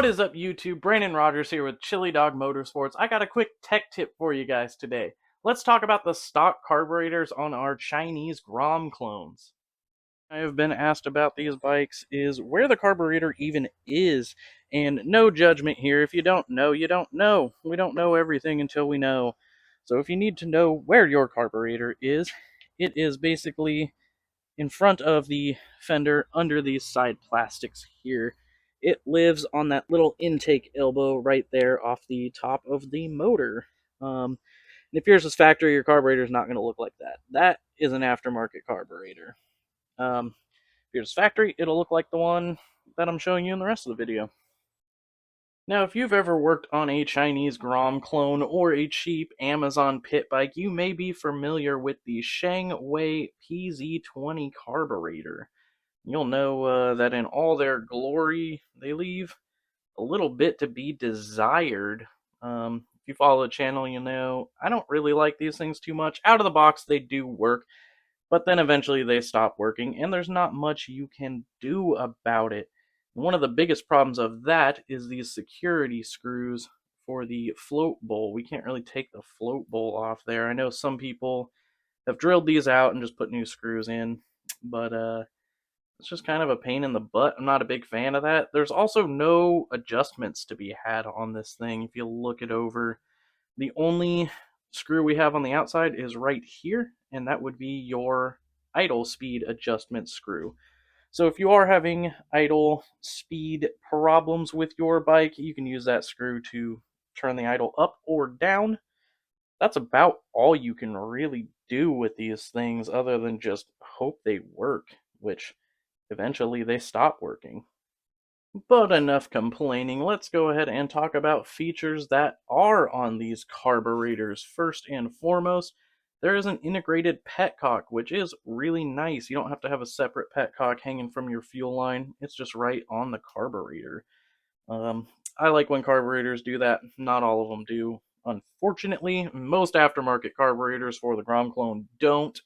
What is up, YouTube? Brandon Rogers here with Chili Dog Motorsports. I got a quick tech tip for you guys today. Let's talk about the stock carburetors on our Chinese Grom clones. I have been asked about these bikes is where the carburetor even is, and no judgment here. If you don't know, you don't know. We don't know everything until we know. So if you need to know where your carburetor is, it is basically in front of the fender under these side plastics here. It lives on that little intake elbow right there off the top of the motor. And if yours is factory, your carburetor is not going to look like that. That is an aftermarket carburetor. If yours is factory, it'll look like the one that I'm showing you in the rest of the video. Now, if you've ever worked on a Chinese Grom clone or a cheap Amazon pit bike, you may be familiar with the Sheng Wey PZ20 carburetor. You'll know that in all their glory, they leave a little bit to be desired. If you follow the channel, you know I don't really like these things too much. Out of the box, they do work, but then eventually they stop working, and there's not much you can do about it. One of the biggest problems of that is these security screws for the float bowl. We can't really take the float bowl off there. I know some people have drilled these out and just put new screws in, but it's just kind of a pain in the butt. I'm not a big fan of that. There's also no adjustments to be had on this thing. If you look it over, the only screw we have on the outside is right here, and that would be your idle speed adjustment screw. So if you are having idle speed problems with your bike, you can use that screw to turn the idle up or down. That's about all you can really do with these things other than just hope they work, which eventually they stop working. But enough complaining, let's go ahead and talk about features that are on these carburetors. First and foremost, there is an integrated petcock, which is really nice. You don't have to have a separate petcock hanging from your fuel line. It's just right on the carburetor. I like when carburetors do that. Not all of them do. Unfortunately, most aftermarket carburetors for the Grom Clone don't.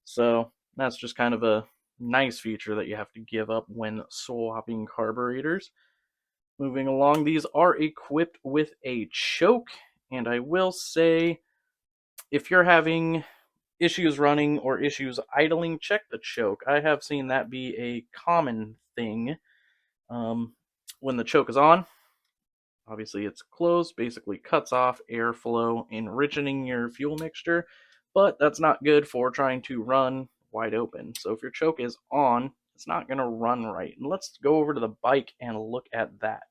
So that's just kind of a nice feature that you have to give up when swapping carburetors. Moving along, these are equipped with a choke, and I will say, if you're having issues running or issues idling, check the choke. I have seen that be a common thing. When the choke is on, obviously it's closed, basically cuts off airflow, enriching your fuel mixture, but that's not good for trying to run wide open. So if your choke is on, it's not going to run right. And let's go over to the bike and look at that.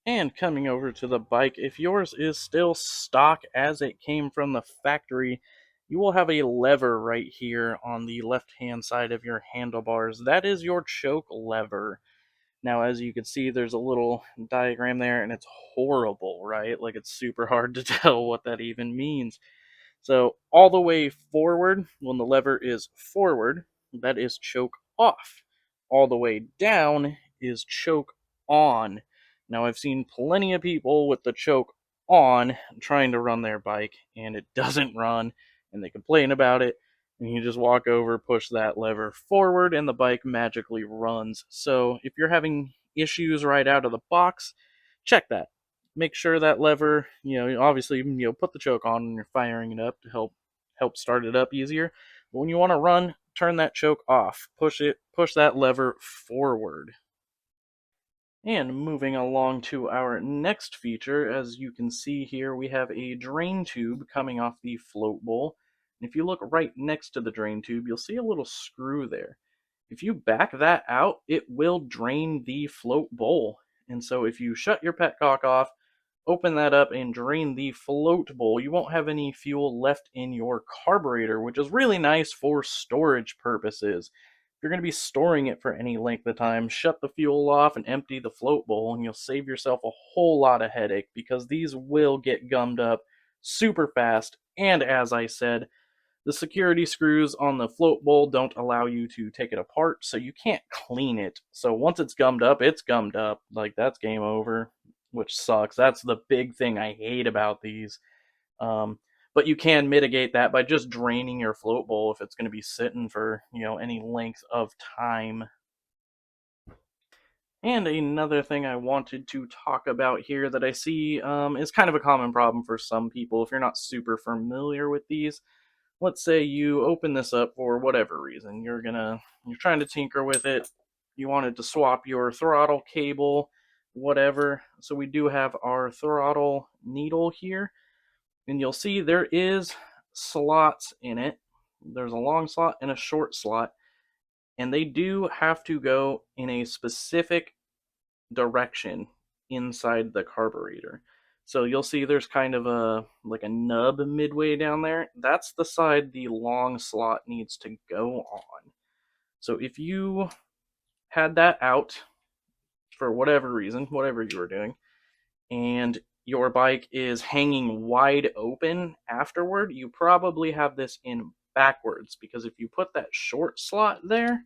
And coming over to the bike, if yours is still stock as it came from the factory, you will have a lever right here on the left-hand side of your handlebars. That is your choke lever. Now, as you can see, there's a little diagram there, and it's horrible, right? Like, it's super hard to tell what that even means. So, all the way forward, when the lever is forward, that is choke off. All the way down is choke on. Now, I've seen plenty of people with the choke on trying to run their bike, and it doesn't run, and they complain about it. And you just walk over, push that lever forward, and the bike magically runs. So if you're having issues right out of the box, check that. Make sure that lever, obviously, put the choke on when you're firing it up to help start it up easier. But when you want to run, turn that choke off. Push that lever forward. And moving along to our next feature, as you can see here, we have a drain tube coming off the float bowl. And if you look right next to the drain tube, you'll see a little screw there. If you back that out, it will drain the float bowl. And so if you shut your petcock off, open that up and drain the float bowl, you won't have any fuel left in your carburetor, which is really nice for storage purposes. If you're going to be storing it for any length of time, shut the fuel off and empty the float bowl, and you'll save yourself a whole lot of headache, because these will get gummed up super fast. And as I said, the security screws on the float bowl don't allow you to take it apart, so you can't clean it. So once it's gummed up, it's gummed up. Like, that's game over, which sucks. That's the big thing I hate about these. But you can mitigate that by just draining your float bowl if it's going to be sitting for, any length of time. And another thing I wanted to talk about here that I see is kind of a common problem for some people if you're not super familiar with these. Let's say you open this up for whatever reason. You're trying to tinker with it. You wanted to swap your throttle cable, whatever. So we do have our throttle needle here, and you'll see there is slots in it. There's a long slot and a short slot, and they do have to go in a specific direction inside the carburetor. So you'll see there's kind of a like a nub midway down there. That's the side the long slot needs to go on. So if you had that out for whatever reason, whatever you were doing, and your bike is hanging wide open afterward, you probably have this in backwards, because if you put that short slot there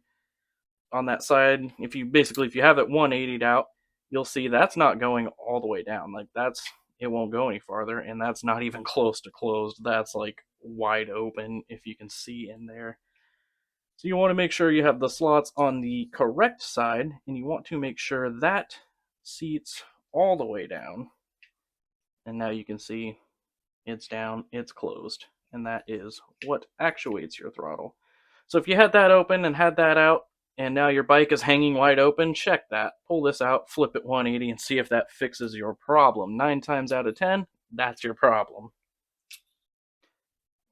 on that side, if you have it 180'd out, you'll see that's not going all the way down. Like it won't go any farther, and that's not even close to closed. That's like wide open, if you can see in there. So you want to make sure you have the slots on the correct side, and you want to make sure that seats all the way down. And now you can see it's down, it's closed, and that is what actuates your throttle. So if you had that open and had that out, and now your bike is hanging wide open, check that. Pull this out, flip it 180, and see if that fixes your problem. 9 times out of 10, that's your problem.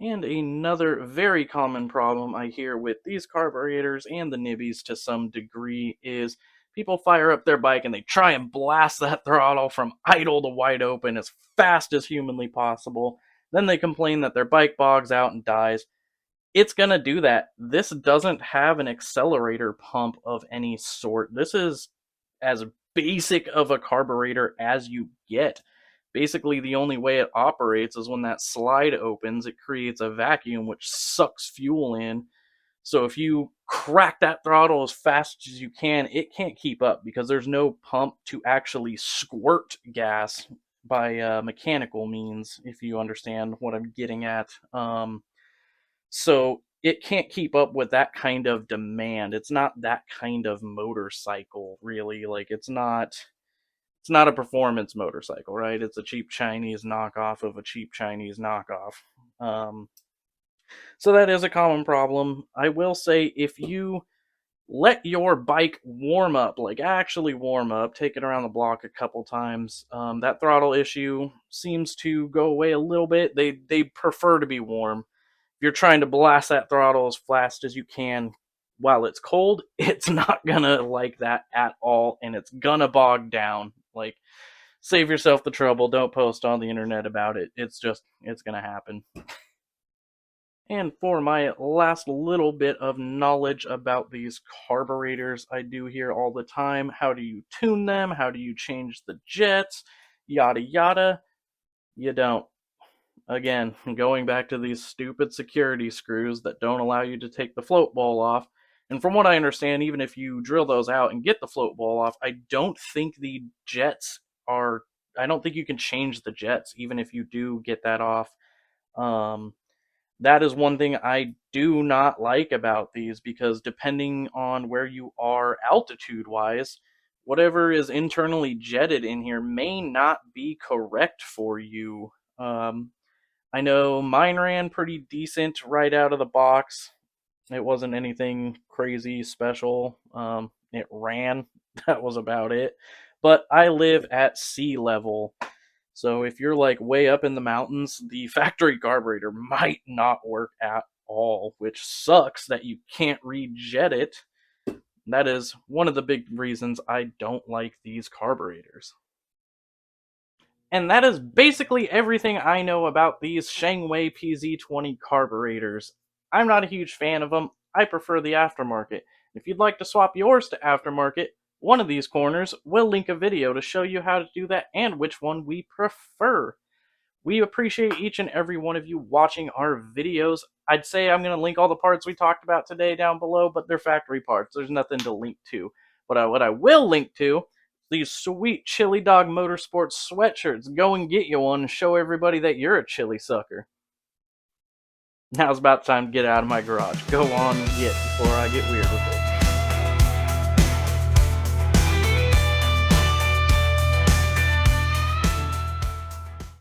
And another very common problem I hear with these carburetors and the nibbies to some degree is people fire up their bike and they try and blast that throttle from idle to wide open as fast as humanly possible. Then they complain that their bike bogs out and dies. It's going to do that. This doesn't have an accelerator pump of any sort. This is as basic of a carburetor as you get. Basically, the only way it operates is when that slide opens, it creates a vacuum which sucks fuel in. So if you crack that throttle as fast as you can, it can't keep up because there's no pump to actually squirt gas by mechanical means, if you understand what I'm getting at. So it can't keep up with that kind of demand. It's not that kind of motorcycle, really. Like it's not a performance motorcycle, right? It's a cheap Chinese knockoff of a cheap Chinese knockoff. Um, so that is a common problem. I will say, if you let your bike warm up, like actually warm up, take it around the block a couple times, that throttle issue seems to go away a little bit. They prefer to be warm. If you're trying to blast that throttle as fast as you can while it's cold, it's not gonna like that at all, and it's gonna bog down. Like, save yourself the trouble. Don't post on the internet about it. It's gonna happen. And for my last little bit of knowledge about these carburetors, I do hear all the time, how do you tune them? How do you change the jets? Yada yada. You don't. Again, going back to these stupid security screws that don't allow you to take the float ball off. And from what I understand, even if you drill those out and get the float ball off, I don't think the jets are. I don't think you can change the jets, even if you do get that off. That is one thing I do not like about these, because depending on where you are altitude wise, whatever is internally jetted in here may not be correct for you. I know mine ran pretty decent right out of the box. It wasn't anything crazy special. It ran. That was about it. But I live at sea level. So if you're like way up in the mountains, the factory carburetor might not work at all, which sucks that you can't rejet it. That is one of the big reasons I don't like these carburetors. And that is basically everything I know about these Sheng Wey PZ20 carburetors. I'm not a huge fan of them. I prefer the aftermarket. If you'd like to swap yours to aftermarket, one of these corners will link a video to show you how to do that and which one we prefer. We appreciate each and every one of you watching our videos. I'd say I'm going to link all the parts we talked about today down below, but they're factory parts. There's nothing to link to. But what I will link to, these sweet Chili Dog Motorsports sweatshirts. Go and get you one and show everybody that you're a chili sucker. Now it's about time to get out of my garage. Go on and get before I get weird with it.